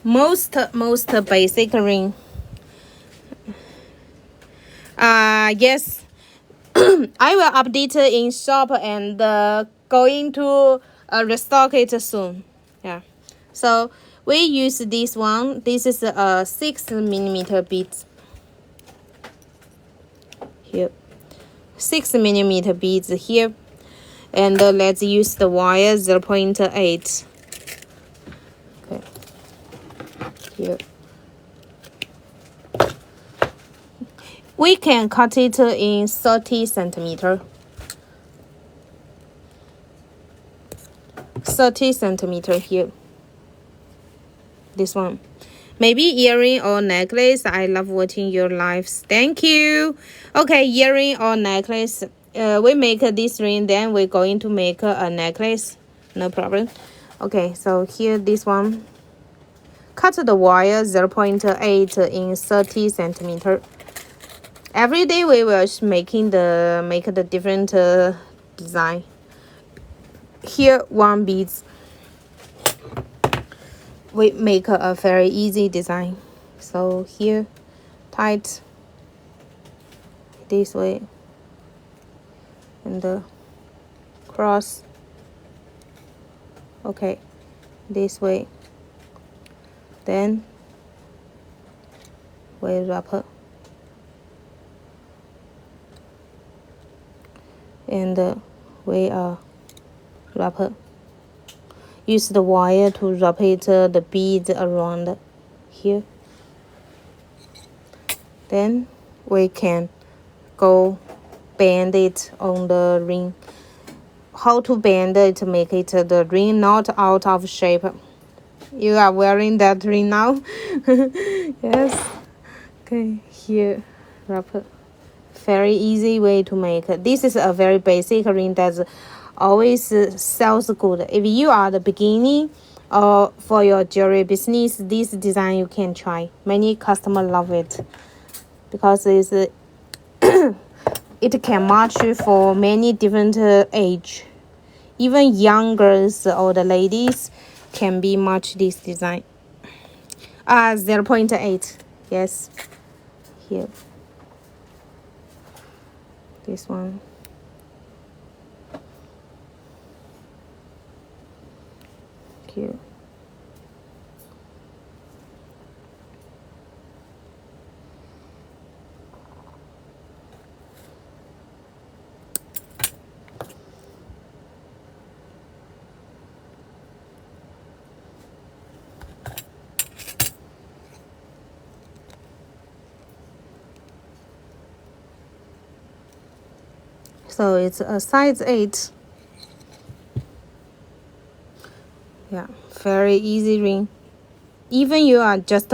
most basic ring. Yes. I will update it in shop and going to restock it soon. Yeah. So we use this one. This is a 6mm beads. Here, 6mm beads here, and let's use the wire 0.8. Okay. Here. We can cut it in 30 centimeter. 30 centimeter here. This one. Maybe earring or necklace. I love watching your lives. Thank you. Okay, earring or necklace. We make this ring, then we're going to make a necklace. No problem. Okay, so here this one. Cut the wire 0.8 in 30 centimeter. Every day we will make the different design. Here one beads. We make a very easy design. So here, tight this way, and cross. Okay, this way. Then we wrap it, and we wrap it. Use the wire to wrap it the beads around here. Then we can go bend it on the ring. How to bend it to make it the ring not out of shape. You are wearing that ring now? Yes. Okay, here, wrap it. Very easy way to make it. This is a very basic ring that's always sells good. If you are the beginning for your jewelry business, this design you can try. Many customers love it because it's it can match for many different age. Even young girls or the ladies can be match this design. 0.8. Yes, here. This one. Here. So it's a size 8. Yeah, very easy ring. Even you are just